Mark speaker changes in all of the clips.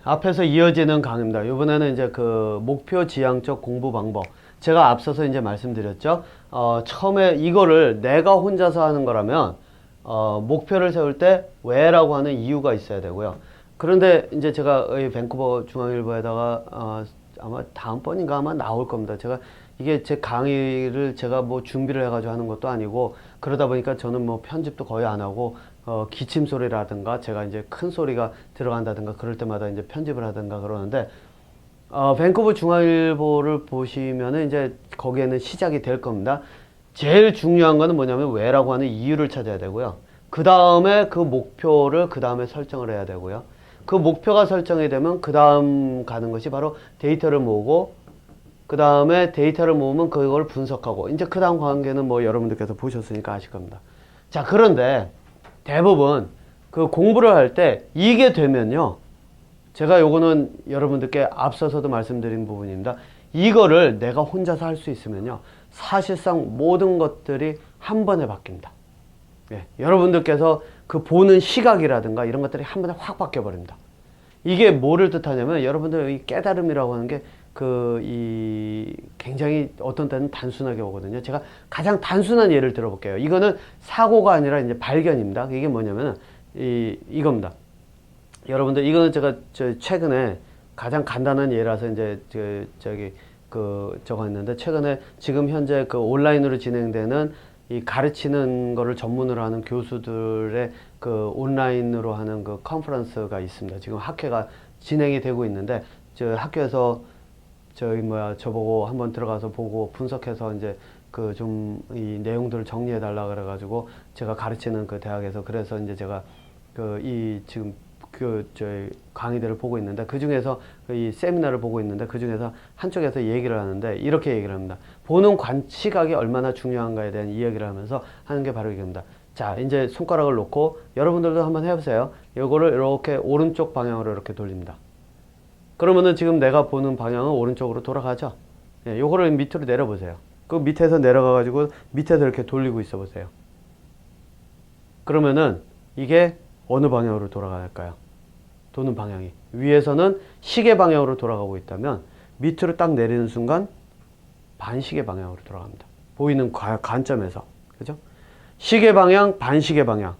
Speaker 1: 앞에서 이어지는 강의입니다. 이번에는 이제 그 목표 지향적 공부 방법. 제가 앞서서 이제 말씀드렸죠. 처음에 이거를 내가 혼자서 하는 거라면, 목표를 세울 때 왜라고 하는 이유가 있어야 되고요. 그런데 이제 제가 이 밴쿠버 중앙일보에다가, 아마 다음번인가 아마 나올 겁니다. 제가 이게 제 강의를 제가 뭐 준비를 해가지고 하는 것도 아니고, 그러다 보니까 저는 뭐 편집도 거의 안 하고, 기침 소리라든가 제가 이제 큰 소리가 들어간다든가 그럴 때마다 이제 편집을 하든가 그러는데, 밴쿠버 중앙일보를 보시면은 이제 거기에는 시작이 될 겁니다. 제일 중요한 거는 뭐냐면 왜라고 하는 이유를 찾아야 되고요. 그 다음에 그 목표를 그 다음에 설정을 해야 되고요. 그 목표가 설정이 되면 그 다음 가는 것이 바로 데이터를 모으고, 그 다음에 데이터를 모으면 그걸 분석하고, 이제 그 다음 관계는 뭐 여러분들께서 보셨으니까 아실 겁니다. 자, 그런데 대부분 그 공부를 할 때 이게 되면요, 제가 요거는 여러분들께 앞서서도 말씀드린 부분입니다. 이거를 내가 혼자서 할 수 있으면요, 사실상 모든 것들이 한 번에 바뀝니다. 여러분들께서 그 보는 시각이라든가 이런 것들이 한 번에 확 바뀌어 버립니다. 이게 뭐를 뜻하냐면, 여러분들 이 깨달음이라고 하는 게 굉장히 어떤 때는 단순하게 오거든요. 제가 가장 단순한 예를 들어볼게요. 이거는 사고가 아니라 이제 발견입니다. 이게 뭐냐면 이겁니다. 여러분들, 이거는 제가 최근에 가장 간단한 예라서 이제 저거 했는데, 최근에 지금 현재 그 온라인으로 진행되는 이 가르치는 거를 전문으로 하는 교수들의 그 온라인으로 하는 그 컨퍼런스가 있습니다. 지금 학회가 진행이 되고 있는데, 저 학교에서 저보고 한번 들어가서 보고 분석해서 이제 그 좀 이 내용들을 정리해 달라 그래가지고 제가 가르치는 그 대학에서, 그래서 이제 제가 지금 저희 강의들을 보고 있는데, 그 중에서 이 세미나를 보고 있는데, 그 중에서 한쪽에서 얘기를 하는데 이렇게 얘기를 합니다. 보는 시각이 얼마나 중요한가에 대한 이야기를 하면서 하는 게 바로 이겁니다. 자, 이제 손가락을 놓고 여러분들도 한번 해보세요. 요거를 이렇게 오른쪽 방향으로 이렇게 돌립니다. 그러면은 지금 내가 보는 방향은 오른쪽으로 돌아가죠. 요거를 밑으로 내려보세요. 그 밑에서 내려가가지고 밑에서 이렇게 돌리고 있어 보세요. 그러면은 이게 어느 방향으로 돌아갈까요? 도는 방향이. 위에서는 시계 방향으로 돌아가고 있다면 밑으로 딱 내리는 순간 반시계 방향으로 돌아갑니다. 보이는 관점에서. 그죠? 시계 방향, 반시계 방향.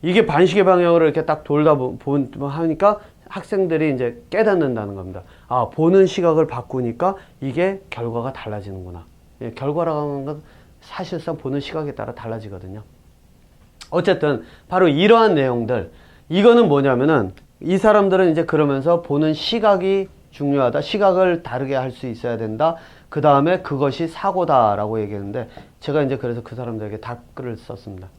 Speaker 1: 이게 반시계 방향으로 이렇게 딱 하니까 학생들이 이제 깨닫는다는 겁니다. 아, 보는 시각을 바꾸니까 이게 결과가 달라지는구나. 결과라는 건 사실상 보는 시각에 따라 달라지거든요. 어쨌든 바로 이러한 내용들, 이거는 뭐냐면은 이 사람들은 이제 그러면서 보는 시각이 중요하다, 시각을 다르게 할 수 있어야 된다, 그 다음에 그것이 사고다라고 얘기했는데, 제가 이제 그래서 그 사람들에게 답글을 썼습니다.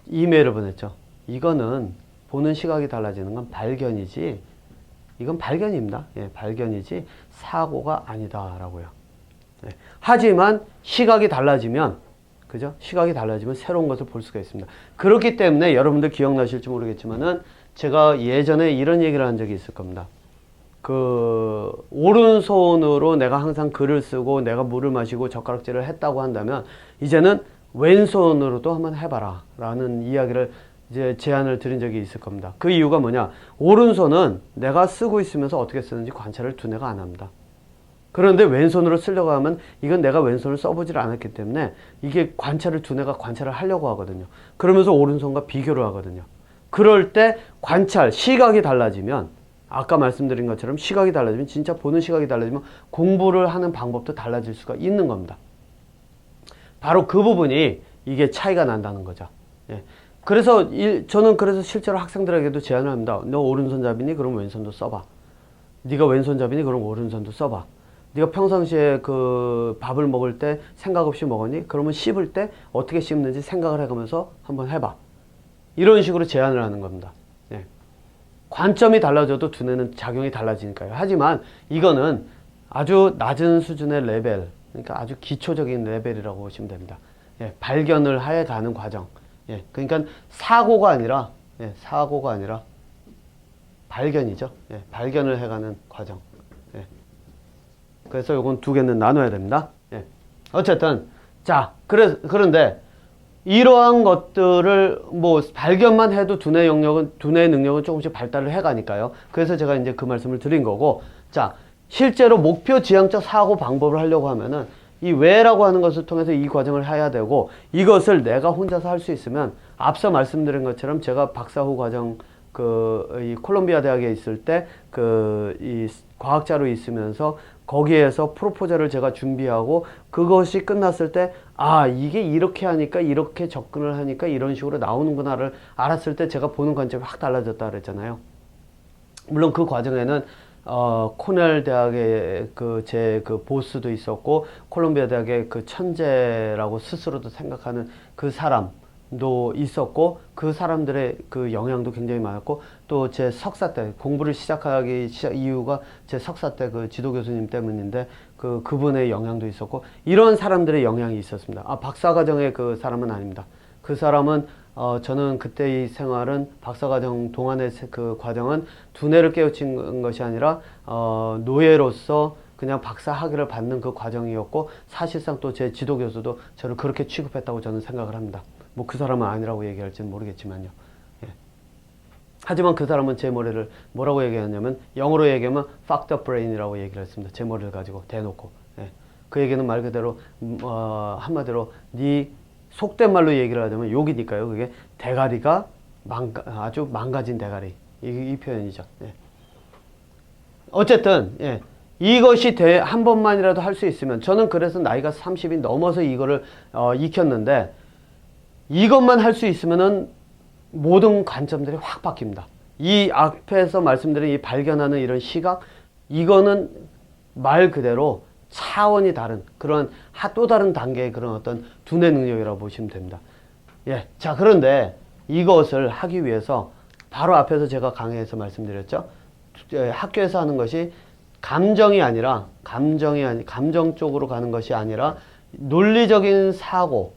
Speaker 1: 이메일을 보냈죠. 이거는 보는 시각이 달라지는 건 발견이지, 이건 발견입니다. 발견이지 사고가 아니다라고요. 하지만 시각이 달라지면, 그죠? 시각이 달라지면 새로운 것을 볼 수가 있습니다. 그렇기 때문에 여러분들 기억나실지 모르겠지만은 제가 예전에 이런 얘기를 한 적이 있을 겁니다. 그 오른손으로 내가 항상 글을 쓰고 내가 물을 마시고 젓가락질을 했다고 한다면, 이제는 왼손으로도 한번 해봐라 라는 이야기를 이제 제안을 드린 적이 있을 겁니다. 그 이유가 뭐냐? 오른손은 내가 쓰고 있으면서 어떻게 쓰는지 관찰을 두뇌가 안 합니다. 그런데 왼손으로 쓰려고 하면 이건 내가 왼손을 써보질 않았기 때문에 이게 관찰을 두뇌가 관찰을 하려고 하거든요. 그러면서 오른손과 비교를 하거든요. 그럴 때 관찰, 시각이 달라지면, 아까 말씀드린 것처럼 시각이 달라지면, 진짜 보는 시각이 달라지면 공부를 하는 방법도 달라질 수가 있는 겁니다. 바로 그 부분이 이게 차이가 난다는 거죠. 그래서 저는 그래서 실제로 학생들에게도 제안을 합니다. 너 오른손잡이니? 그럼 왼손도 써봐. 네가 왼손잡이니? 그럼 오른손도 써봐. 네가 평상시에 그 밥을 먹을 때 생각 없이 먹었니? 그러면 씹을 때 어떻게 씹는지 생각을 해가면서 한번 해봐. 이런 식으로 제안을 하는 겁니다. 관점이 달라져도 두뇌는 작용이 달라지니까요. 하지만 이거는 아주 낮은 수준의 레벨, 그러니까 아주 기초적인 레벨이라고 보시면 됩니다. 발견을 해 가는 과정. 그러니까 사고가 아니라 발견이죠. 발견을 해가는 과정. 그래서 요건 두 개는 나눠야 됩니다. 어쨌든, 자, 그런데 이러한 것들을 뭐 발견만 해도 두뇌 능력은 조금씩 발달을 해 가니까요. 그래서 제가 이제 그 말씀을 드린 거고, 자, 실제로 목표 지향적 사고 방법을 하려고 하면은 이 왜라고 하는 것을 통해서 이 과정을 해야 되고, 이것을 내가 혼자서 할 수 있으면 앞서 말씀드린 것처럼 제가 박사 후 과정 이 콜롬비아 대학에 있을 때 이 과학자로 있으면서 거기에서 프로포저를 제가 준비하고 그것이 끝났을 때 이게 이렇게 하니까 이렇게 접근을 하니까 이런 식으로 나오는구나를 알았을 때 제가 보는 관점이 확 달라졌다 그랬잖아요. 물론 그 과정에는 코넬 대학의 제 보스도 있었고, 콜롬비아 대학의 그 천재라고 스스로도 생각하는 그 사람도 있었고, 그 사람들의 그 영향도 굉장히 많았고, 또 제 석사 때 공부를 이유가 제 석사 때 그 지도 교수님 때문인데, 그분의 영향도 있었고, 이런 사람들의 영향이 있었습니다. 박사과정의 그 사람은 아닙니다. 그 사람은 저는 그때의 생활은 박사과정 동안의 그 과정은 두뇌를 깨우친 것이 아니라 노예로서 그냥 박사 학위를 받는 그 과정이었고, 사실상 또 제 지도 교수도 저를 그렇게 취급했다고 저는 생각을 합니다. 뭐 그 사람은 아니라고 얘기할지는 모르겠지만요. 예. 하지만 그 사람은 제 머리를 뭐라고 얘기하냐면, 영어로 얘기하면 fucked up brain이라고 얘기를 했습니다. 제 머리를 가지고 대놓고. 예. 그 얘기는 말 그대로 한마디로 속된 말로 얘기를 하자면 욕이니까요. 그게 대가리가 아주 망가진 대가리, 이 표현이죠. 예. 어쨌든 이것이 한 번만이라도 할 수 있으면, 저는 그래서 나이가 30이 넘어서 이거를 익혔는데, 이것만 할 수 있으면은 모든 관점들이 확 바뀝니다. 이 앞에서 말씀드린 이 발견하는 이런 시각, 이거는 말 그대로 차원이 다른 그런 또 다른 단계의 그런 어떤 두뇌 능력이라고 보시면 됩니다. 예. 자, 그런데 이것을 하기 위해서 바로 앞에서 제가 강의에서 말씀드렸죠. 학교에서 하는 것이 감정 쪽으로 가는 것이 아니라 논리적인 사고,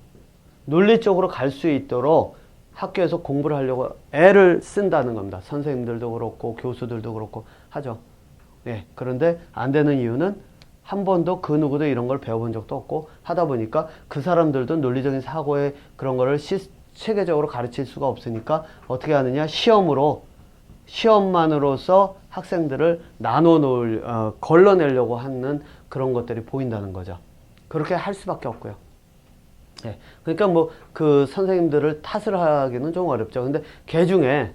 Speaker 1: 논리 쪽으로 갈 수 있도록 학교에서 공부를 하려고 애를 쓴다는 겁니다. 선생님들도 그렇고 교수들도 그렇고 하죠. 예. 그런데 안 되는 이유는 한 번도 그 누구도 이런 걸 배워본 적도 없고 하다 보니까 그 사람들도 논리적인 사고의 그런 거를 체계적으로 가르칠 수가 없으니까 어떻게 하느냐, 시험만으로서 학생들을 걸러내려고 하는 그런 것들이 보인다는 거죠. 그렇게 할 수밖에 없고요. 예. 그러니까 뭐 그 선생님들을 탓을 하기는 좀 어렵죠. 근데 개중에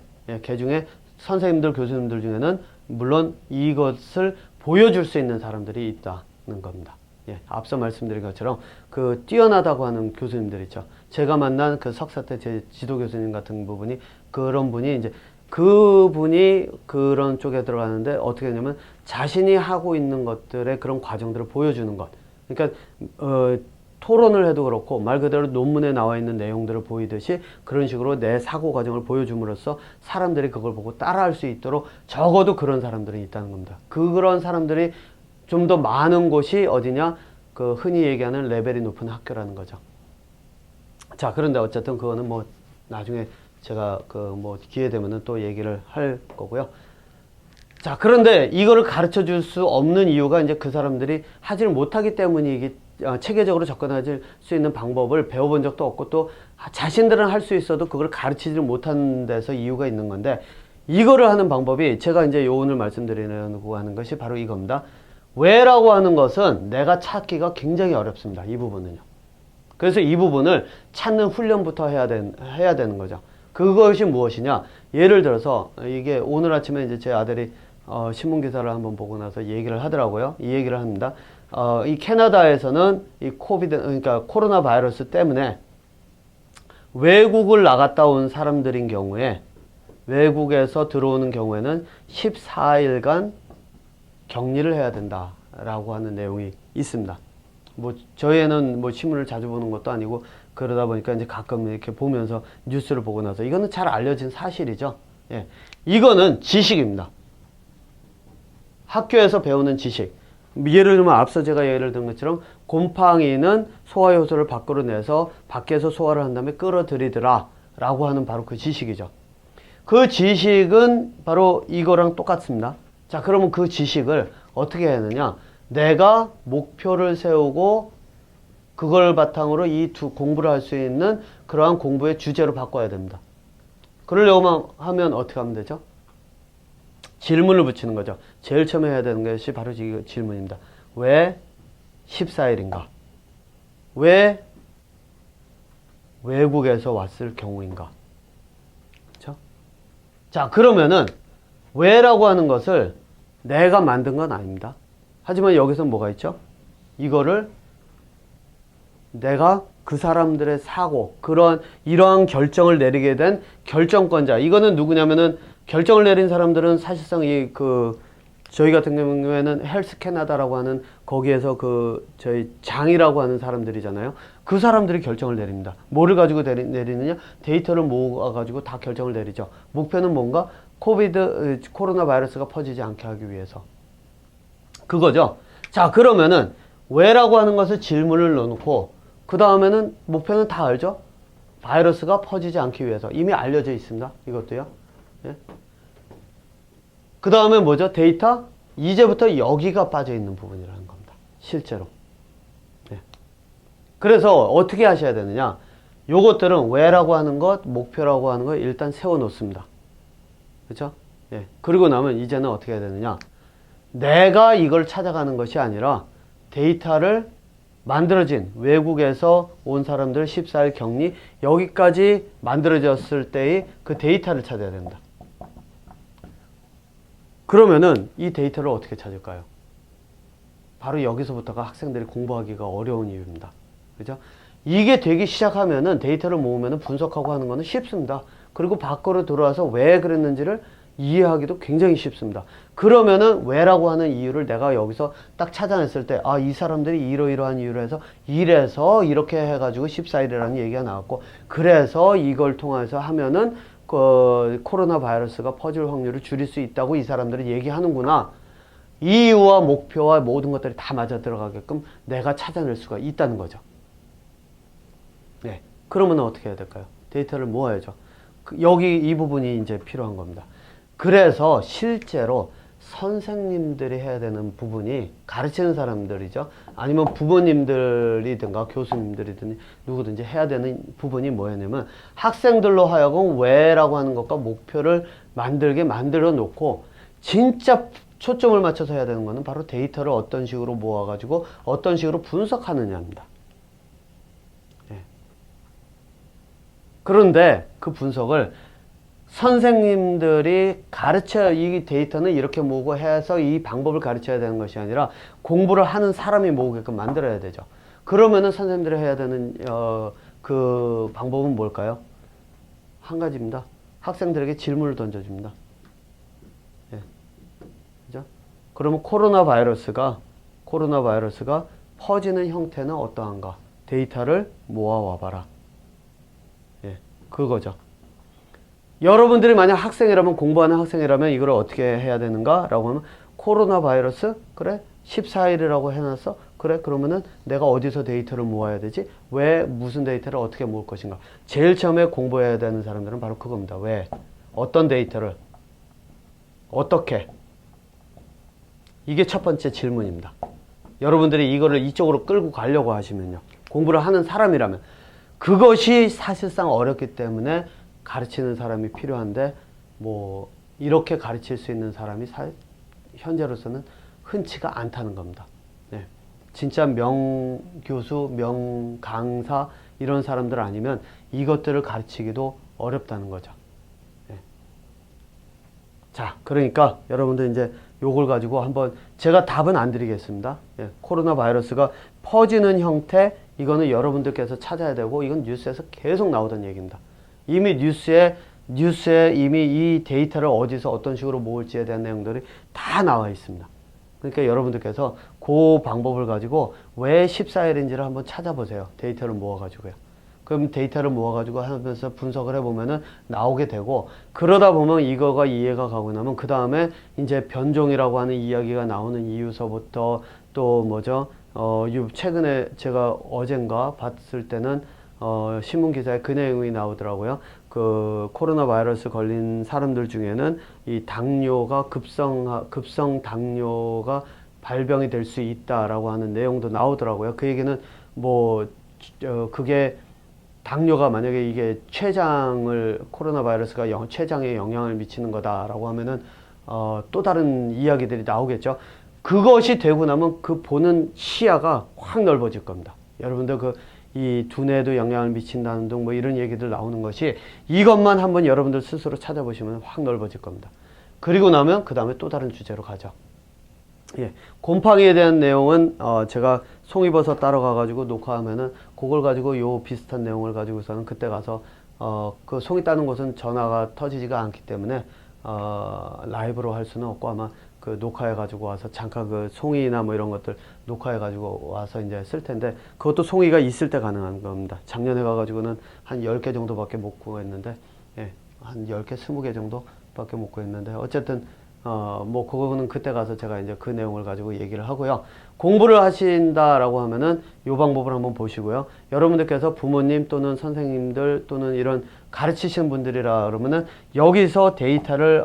Speaker 1: 선생님들, 교수님들 중에는 물론 이것을 보여줄 수 있는 사람들이 있다는 겁니다. 예, 앞서 말씀드린 것처럼 그 뛰어나다고 하는 교수님들 있죠. 제가 만난 그 석사 때 제 지도 교수님 같은 부분이, 그런 분이 이제 그분이 그런 쪽에 들어가는데 어떻게 하냐면 자신이 하고 있는 것들의 그런 과정들을 보여주는 것. 그러니까 토론을 해도 그렇고 말 그대로 논문에 나와 있는 내용들을 보이듯이 그런 식으로 내 사고 과정을 보여줌으로써 사람들이 그걸 보고 따라할 수 있도록, 적어도 그런 사람들이 있다는 겁니다. 그런 사람들이 좀 더 많은 곳이 어디냐, 흔히 얘기하는 레벨이 높은 학교라는 거죠. 자, 그런데 어쨌든 그거는 뭐 나중에 제가 기회 되면은 또 얘기를 할 거고요. 자, 그런데 이거를 가르쳐 줄 수 없는 이유가 이제 그 사람들이 하지를 못하기 때문이기, 체계적으로 접근할 수 있는 방법을 배워본 적도 없고, 또 자신들은 할 수 있어도 그걸 가르치지 못하는 데서 이유가 있는 건데, 이거를 하는 방법이 제가 이제 오늘 말씀드리려고 하는 것이 바로 이겁니다. 왜라고 하는 것은 내가 찾기가 굉장히 어렵습니다. 이 부분은요. 그래서 이 부분을 찾는 훈련부터 해야 되는 거죠. 그것이 무엇이냐? 예를 들어서 이게 오늘 아침에 이제 제 아들이 신문 기사를 한번 보고 나서 얘기를 하더라고요. 이 얘기를 합니다. 이 캐나다에서는 이 그러니까 코로나 바이러스 때문에 외국을 나갔다 온 사람들인 경우에, 외국에서 들어오는 경우에는 14일간 격리를 해야 된다라고 하는 내용이 있습니다. 뭐 저희는 뭐 신문을 자주 보는 것도 아니고 그러다 보니까 이제 가끔 이렇게 보면서 뉴스를 보고 나서, 이거는 잘 알려진 사실이죠. 예. 이거는 지식입니다. 학교에서 배우는 지식. 예를 들면 앞서 제가 예를 든 것처럼 곰팡이는 소화효소를 밖으로 내서 밖에서 소화를 한 다음에 끌어들이더라 라고 하는 바로 그 지식이죠. 그 지식은 바로 이거랑 똑같습니다. 자, 그러면 그 지식을 어떻게 해야 하느냐? 내가 목표를 세우고 그걸 바탕으로 이 두 공부를 할 수 있는 그러한 공부의 주제로 바꿔야 됩니다. 그러려고 하면 어떻게 하면 되죠? 질문을 붙이는 거죠. 제일 처음에 해야 되는 것이 바로 이 질문입니다. 왜 14일인가? 왜 외국에서 왔을 경우인가? 그렇죠? 자, 그러면은 왜라고 하는 것을 내가 만든 건 아닙니다. 하지만 여기서 뭐가 있죠? 이거를 내가 그 사람들의 사고, 이러한 결정을 내리게 된 결정권자. 이거는 누구냐면은 결정을 내린 사람들은 사실상 저희 같은 경우에는 헬스 캐나다라고 하는 거기에서 저희 장이라고 하는 사람들이잖아요. 그 사람들이 결정을 내립니다. 뭐를 가지고 내리느냐? 데이터를 모아가지고 다 결정을 내리죠. 목표는 뭔가? 코로나 바이러스가 퍼지지 않게 하기 위해서. 그거죠. 자, 그러면은 왜라고 하는 것을 질문을 넣어놓고 그 다음에는 목표는 다 알죠? 바이러스가 퍼지지 않기 위해서. 이미 알려져 있습니다. 이것도요. 예? 그 다음에 뭐죠? 데이터? 이제부터 여기가 빠져있는 부분이라는 겁니다. 실제로. 예. 그래서 어떻게 하셔야 되느냐? 요것들은 왜라고 하는 것, 목표라고 하는 것 일단 세워놓습니다. 그렇죠? 예. 그리고 나면 이제는 어떻게 해야 되느냐? 내가 이걸 찾아가는 것이 아니라 데이터를 만들어진 외국에서 온 사람들 14일 격리 여기까지 만들어졌을 때의 그 데이터를 찾아야 됩니다. 그러면은 이 데이터를 어떻게 찾을까요? 바로 여기서부터가 학생들이 공부하기가 어려운 이유입니다. 그죠? 이게 되기 시작하면은 데이터를 모으면은 분석하고 하는 거는 쉽습니다. 그리고 밖으로 들어와서 왜 그랬는지를 이해하기도 굉장히 쉽습니다. 그러면은 왜라고 하는 이유를 내가 여기서 딱 찾아냈을 때, 아, 이 사람들이 이러이러한 이유로 해서 이래서 이렇게 해가지고 14일이라는 얘기가 나왔고, 그래서 이걸 통해서 하면은 코로나 바이러스가 퍼질 확률을 줄일 수 있다고 이 사람들이 얘기하는구나. 이유와 목표와 모든 것들이 다 맞아 들어가게끔 내가 찾아낼 수가 있다는 거죠. 네. 그러면 어떻게 해야 될까요? 데이터를 모아야죠. 여기 이 부분이 이제 필요한 겁니다. 그래서 실제로 선생님들이 해야 되는 부분이 가르치는 사람들이죠. 아니면 부모님들이든가 교수님들이든 누구든지 해야 되는 부분이 뭐였냐면 학생들로 하여금 왜라고 하는 것과 목표를 만들어 놓고 진짜 초점을 맞춰서 해야 되는 것은 바로 데이터를 어떤 식으로 모아가지고 어떤 식으로 분석하느냐입니다. 네. 그런데 그 분석을 선생님들이 이 데이터는 이렇게 모으고 해서 이 방법을 가르쳐야 되는 것이 아니라 공부를 하는 사람이 모으게끔 만들어야 되죠. 그러면은 선생님들이 해야 되는 그 방법은 뭘까요? 한 가지입니다. 학생들에게 질문을 던져줍니다. 예. 그죠? 그러면 코로나 바이러스가 퍼지는 형태는 어떠한가? 데이터를 모아와 봐라. 예. 그거죠. 여러분들이 만약 학생이라면, 공부하는 학생이라면 이걸 어떻게 해야 되는가? 라고 하면 코로나 바이러스? 그래? 14일이라고 해놨어? 그래? 그러면은 내가 어디서 데이터를 모아야 되지? 왜? 무슨 데이터를 어떻게 모을 것인가? 제일 처음에 공부해야 되는 사람들은 바로 그겁니다. 왜? 어떤 데이터를? 어떻게? 이게 첫 번째 질문입니다. 여러분들이 이거를 이쪽으로 끌고 가려고 하시면요. 공부를 하는 사람이라면 그것이 사실상 어렵기 때문에 가르치는 사람이 필요한데 뭐 이렇게 가르칠 수 있는 사람이 현재로서는 흔치가 않다는 겁니다. 네. 진짜 명교수, 명강사 이런 사람들 아니면 이것들을 가르치기도 어렵다는 거죠. 네. 자, 그러니까 여러분들 이제 요걸 가지고 한번 제가 답은 안 드리겠습니다. 예, 코로나 바이러스가 퍼지는 형태 이거는 여러분들께서 찾아야 되고 이건 뉴스에서 계속 나오던 얘기입니다. 이미 뉴스에 이미 이 데이터를 어디서 어떤 식으로 모을지에 대한 내용들이 다 나와 있습니다. 그러니까 여러분들께서 그 방법을 가지고 왜 14일인지를 한번 찾아보세요. 데이터를 모아가지고요. 그럼 데이터를 모아가지고 하면서 분석을 해보면은 나오게 되고, 그러다 보면 이거가 이해가 가고 나면 그 다음에 이제 변종이라고 하는 이야기가 나오는 이유서부터 또 뭐죠? 최근에 제가 어젠가 봤을 때는 신문 기사에 그 내용이 나오더라고요. 그 코로나 바이러스 걸린 사람들 중에는 이 당뇨가 급성 당뇨가 발병이 될 수 있다라고 하는 내용도 나오더라고요. 그 얘기는 뭐 그게 당뇨가 만약에 이게 코로나 바이러스가 췌장에 영향을 미치는 거다라고 하면은 또 다른 이야기들이 나오겠죠. 그것이 되고 나면 그 보는 시야가 확 넓어질 겁니다. 여러분들 이 두뇌에도 영향을 미친다는 등 뭐 이런 얘기들 나오는 것이 이것만 한번 여러분들 스스로 찾아보시면 확 넓어질 겁니다. 그리고 나면 그 다음에 또 다른 주제로 가죠. 예, 곰팡이에 대한 내용은 제가 송이버섯 따러 가가지고 녹화하면은 그걸 가지고 요 비슷한 내용을 가지고서는 그때 가서 그 송이 따는 곳은 전화가 터지지가 않기 때문에 라이브로 할 수는 없고 아마 그 녹화해 가지고 와서 잠깐 그 송이나 뭐 이런 것들 녹화해 가지고 와서 이제 쓸 텐데 그것도 송이가 있을 때 가능한 겁니다. 작년에 가가지고는 한 10개 정도밖에 못 구했는데 예, 한 10개, 20개 정도밖에 못 구했는데 어쨌든 뭐 그거는 그때 가서 제가 이제 그 내용을 가지고 얘기를 하고요. 공부를 하신다라고 하면은 요 방법을 한번 보시고요. 여러분들께서 부모님 또는 선생님들 또는 이런 가르치시는 분들이라 그러면은 여기서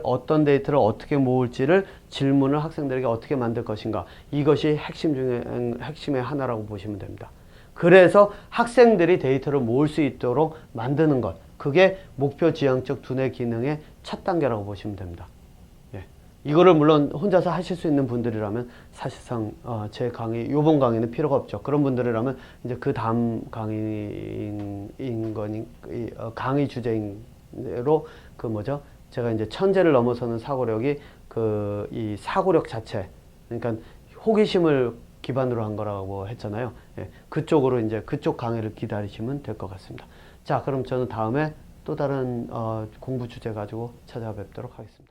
Speaker 1: 어떤 데이터를 어떻게 모을지를 질문을 학생들에게 어떻게 만들 것인가. 이것이 핵심의 하나라고 보시면 됩니다. 그래서 학생들이 데이터를 모을 수 있도록 만드는 것. 그게 목표 지향적 두뇌 기능의 첫 단계라고 보시면 됩니다. 이거를 물론 혼자서 하실 수 있는 분들이라면 사실상 제 강의, 요번 강의는 필요가 없죠. 그런 분들이라면 이제 그 다음 강의 주제로 제가 이제 천재를 넘어서는 사고력이 이 사고력 자체, 그러니까 호기심을 기반으로 한 거라고 했잖아요. 예, 그쪽으로 이제 그쪽 강의를 기다리시면 될 것 같습니다. 자, 그럼 저는 다음에 또 다른 공부 주제 가지고 찾아뵙도록 하겠습니다.